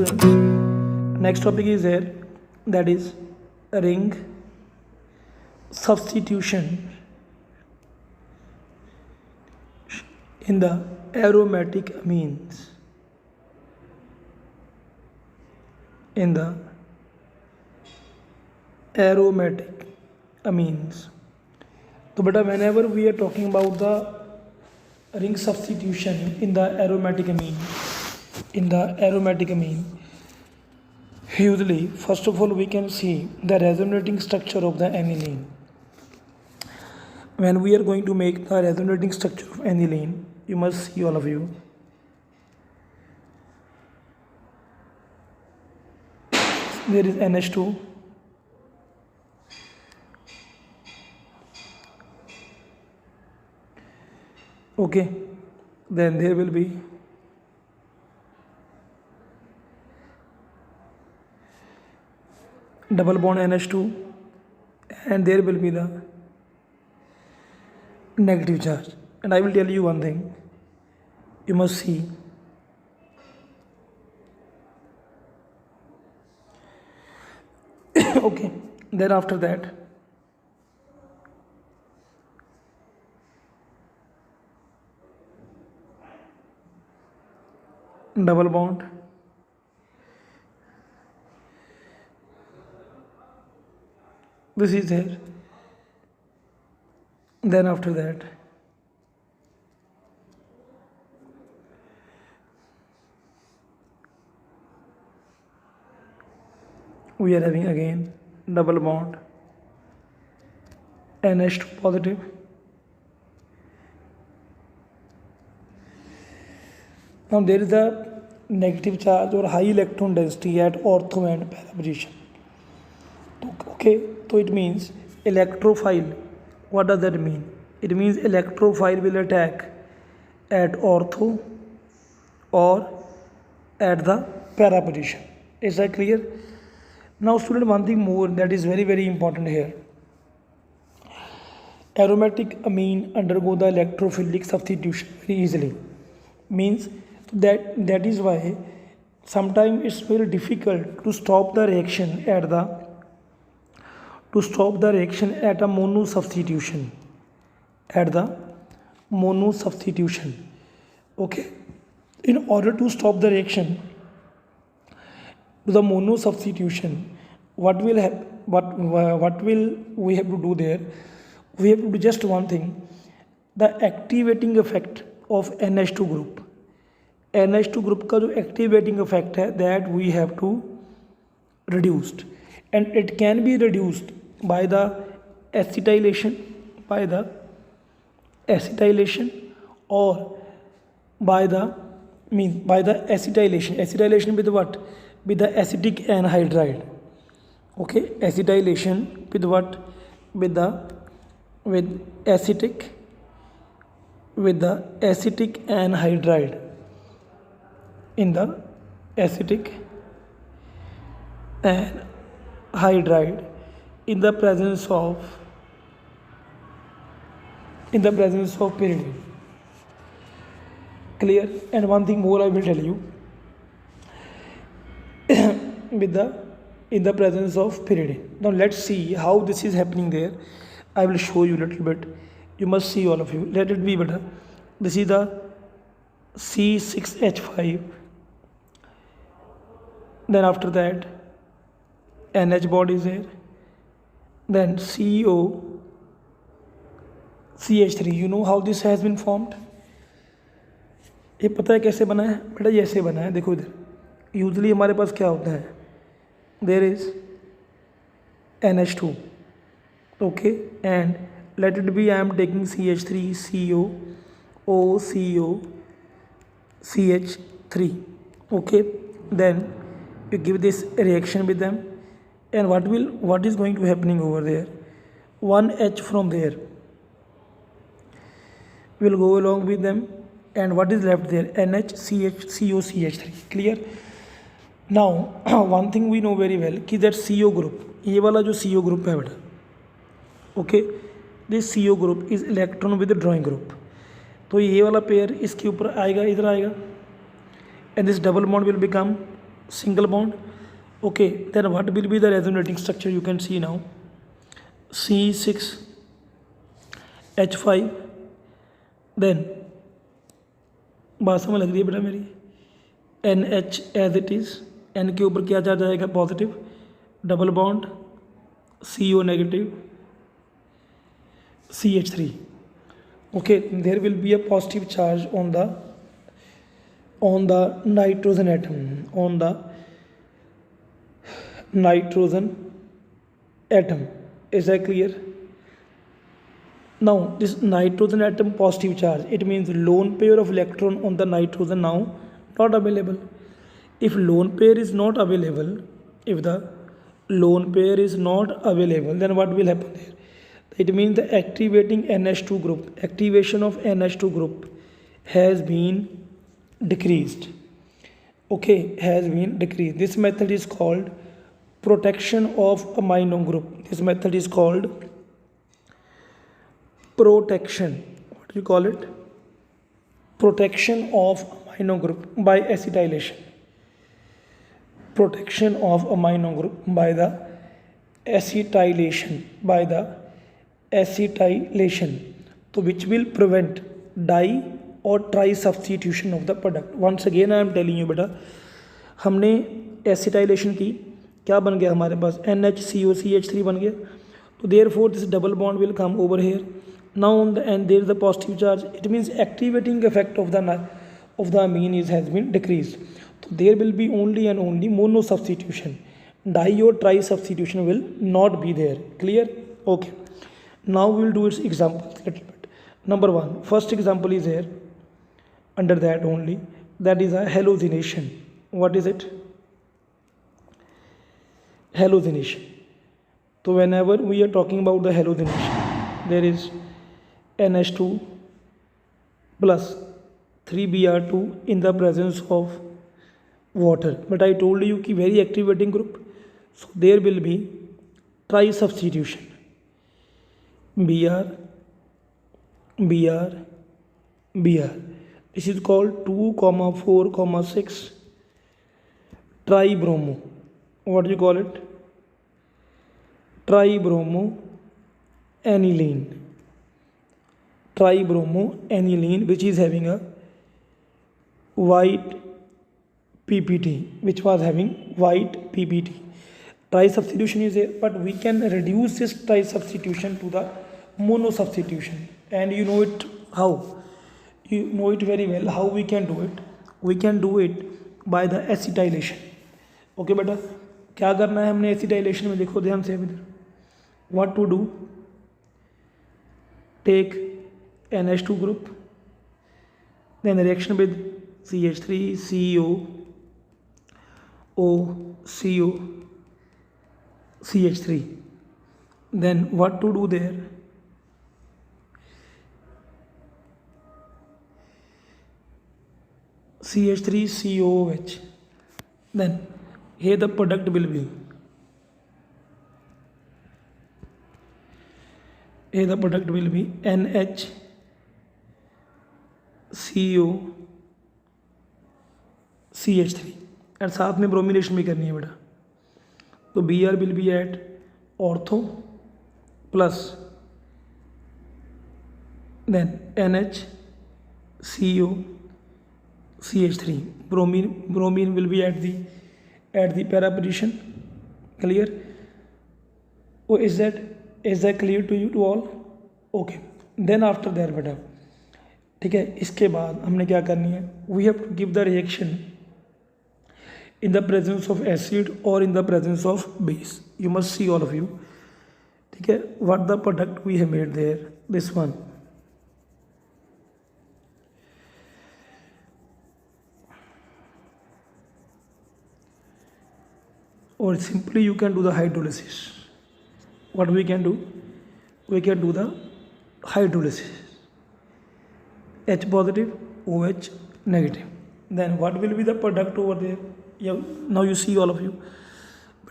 students, next topic is here, that is ring substitution in the aromatic amines. In the aromatic amines. So beta, whenever we are talking about the ring substitution in the aromatic amine, usually first of all we can see the resonating structure of the aniline. When we are going to make the resonating structure of aniline, you must see, all of you, there is NH2, okay, then there will be double bond NH2, and there will be the negative charge. And I will tell you one thing, you must see, okay, then after that double bond, this is there, then after that we are having again double bond NH2 positive, now there is a negative charge or high electron density at ortho and para position. Okay, so it means electrophile. What does that mean? It means electrophile will attack at ortho or at the para position. Is that clear? Now student, one thing more that is very, very important here. Aromatic amine undergo the electrophilic substitution very easily. Means that is why sometimes it's very difficult to stop the reaction at a mono substitution. Okay, in order to stop the reaction to the mono substitution, what will we have to do there? We have to do just one thing, the activating effect of NH2 group. NH2 group का जो activating effect है, that we have to reduced, and it can be reduced by the acetylation or by the acetylation with what? With the acetic anhydride. Okay, acetylation with what? With acetic anhydride. In the acetic anhydride in the presence of pyridine. Clear? And one thing more I will tell you, in the presence of pyridine. Now let's see how this is happening there. I will show you a little bit. You must see, all of you. Let it be better. This is the C6H5. Then after that NH bond is there. Then COCH3. You know how this has been formed? ये पता है कैसे बना है बेटा? ये ऐसे बना है, देखो इधर. यूजली हमारे पास क्या होता है, there is NH2, okay, and let it be I am taking CH3 COCH3, okay. Then you give this reaction with them, and what is going to happening over there? One H from there will go along with them, and what is left there? NHCOCH3. Clear? Now one thing we know very well कि that CO group, ये वाला जो CO group है बेटा, okay, this CO group is electron withdrawing group. तो ये वाला pair इसके ऊपर आएगा, इधर आएगा, and this double bond will become single bond. Okay, then what will be the resonating structure? You can see now C6H5. then बात समझ लग रही है बेटा मेरी, NH as it is, N के ऊपर क्या चार्ज आएगा? Positive, double bond CO negative, CH3. Okay, there will be a positive charge on the nitrogen atom, on the nitrogen atom. Is that clear? Now this nitrogen atom positive charge, it means lone pair of electron on the nitrogen now not available. If lone pair is not available, if the lone pair is not available, then what will happen there? It means the activating NH2 group, activation of NH2 group has been decreased. Okay, has been decreased. This method is called protection of amino group. This method is called protection. What do you call it? Protection of amino group by acetylation. Protection of amino group by the acetylation. By the acetylation. So which will prevent di or tri substitution of the product. Once again I am telling you बेटा, हमने acetylation की, क्या बन गया हमारे पास? NHCOCH3 बन गया. तो therefore this double bond will come over here. Now on the end there is the positive charge. It means activating effect of the amine has been decreased. So there will be only and only mono substitution. Di or tri substitution will not be there. Clear? Okay. Now we will do its examples a little bit. Number one, first example is here. Under that only, that is a hallucination. What is it? Hallucination. So whenever we are talking about the hallucination, there is NH2 plus 3Br2 in the presence of water. But I told you कि very activating group, so there will be tri substitution. Br, Br, Br. This is called 2,4,6 tribromo. What do you call it? Tribromoaniline. Tribromoaniline, which is having a white PPT, which was having white PPT. Tri substitution is there, but we can reduce this tri substitution to the mono substitution, and you know it how? You know it very well how we can do it. We can do it by the acetylation. Okay बेटा, क्या करना है हमने acetylation में? देखो ध्यान से इधर. What to do? Take NH2 group, then reaction with CH3, CO, O, CO, CH3. Then what to do there? CH3COOH. Then here the product will be, NHCOCH3 और साथ में ब्रोमिनेशन भी करनी है बेटा. तो Br will be at ortho plus then NHCOCH3. Bromine will be at the para position. Clear? Oh, is that clear to you to all? Okay. Then after that बेटा, ठीक है, इसके बाद हमने क्या करनी है? We have to give the reaction in the presence of acid or in the presence of base. You must see all of you. ठीक है, what the product we have made there? This one. Or simply you can do the hydrolysis. What we can do? We can do the hydrolysis. H positive, OH negative. Then what will be the product over there? Yeah, now you see all of you.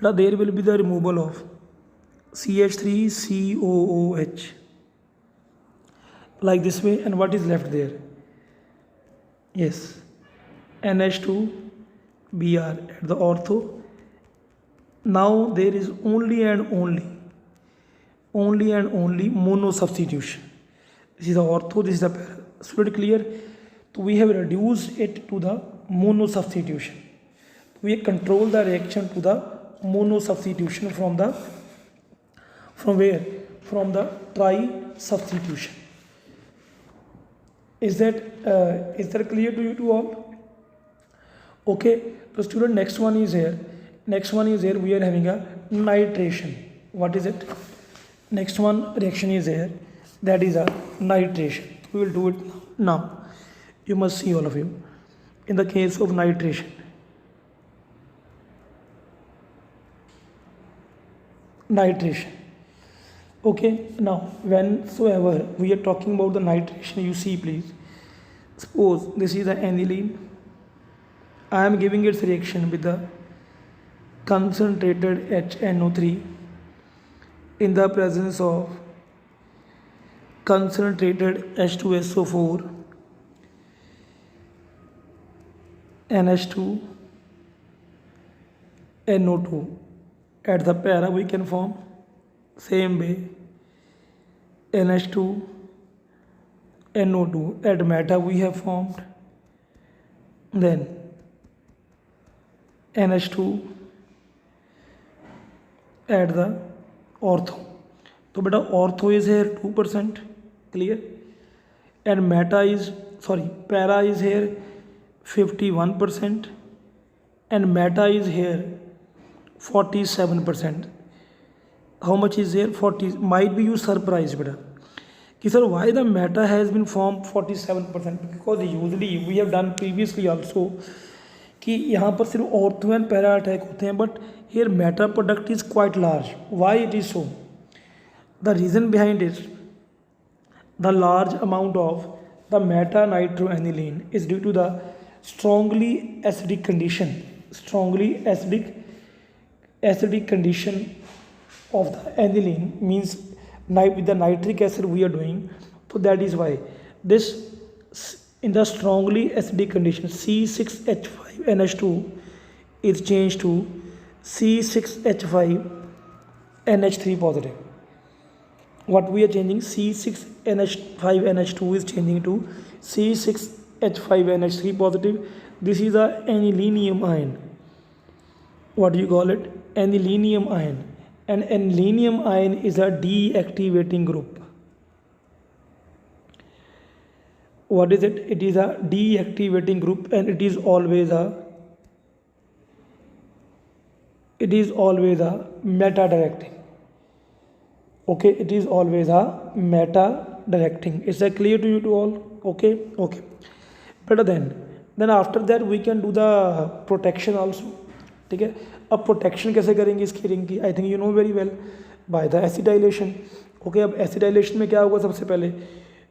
But there will be the removal of CH3COOH like this way, and what is left there? Yes, NH2 Br at the ortho. Now there is only and only mono substitution. This is the ortho, this is the para. Student clear? So we have reduced it to the mono substitution. We control the reaction to the mono substitution from where? From the tri substitution. Is that clear to you to all? Okay, so student, next one is here. We are having a nitration. What is it? Next one reaction is here. That is a nitration. We will do it now. You must see, all of you. In the case of nitration. Okay, now whensoever we are talking about the nitration, you see please. Suppose this is the aniline. I am giving its reaction with the concentrated HNO3 in the presence of concentrated H2SO4, NH2, NO2. At the para we can form same way NH2, NO2. At meta we have formed then NH2 at the ortho. So beta ortho is here 2%, clear, and para is here 51% and meta is here 47%. How much is here? 40. Might be you surprised beta कि sir why the meta has been formed 47%, because usually we have done previously also कि यहाँ पर सिर्फ ortho and para attack होते हैं, but here meta product is quite large. Why it is so? The reason behind it, the large amount of the meta nitroaniline is due to the strongly acidic condition of the aniline, means with the nitric acid we are doing. So that is why this, in the strongly acidic condition, C6H5NH2 is changed to C6H5NH3 positive. What we are changing, C6NH5NH2 is changing to C6H5NH3 positive. This is a anilinium ion. What do you call it? Anilinium ion. And anilinium ion is a deactivating group. What is it? It is a deactivating group, and it is always a meta directing. Okay, it is always a meta directing. Is that clear to you to all? Okay. Better then after that we can do the protection also. ठीक है, अब protection कैसे करेंगे इसकी ring की? I think you know very well, by the acetylation. Okay, अब acetylation में क्या होगा? सबसे पहले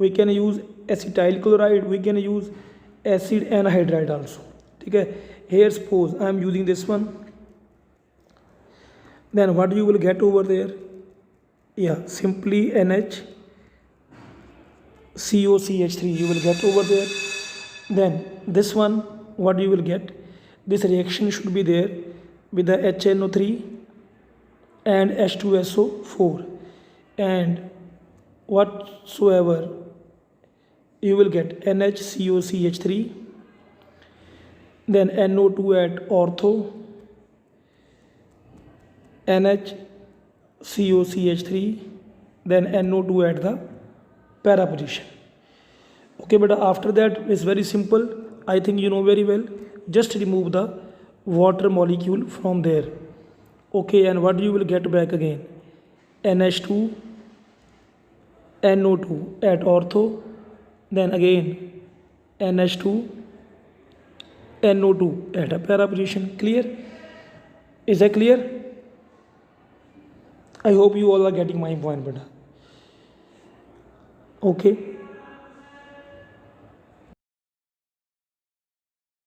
we can use acetyl chloride, we can use acid anhydride also. ठीक है, here suppose I am using this one, then what you will get over there? simply NHCOCH3 you will get over there. Then this one, what you will get? This reaction should be there with the HNO3 and H2SO4, and whatsoever you will get NHCOCH3, then NO2 at ortho, NHCOCH3, then NO2 at the para position. Okay, but after that is very simple. I think you know very well. Just remove the water molecule from there. Okay, and what you will get back again? NH2, NO2 at ortho, then again NH2, NO2 at a para position. Clear? Is that clear? I hope you all are getting my point, beta. Okay.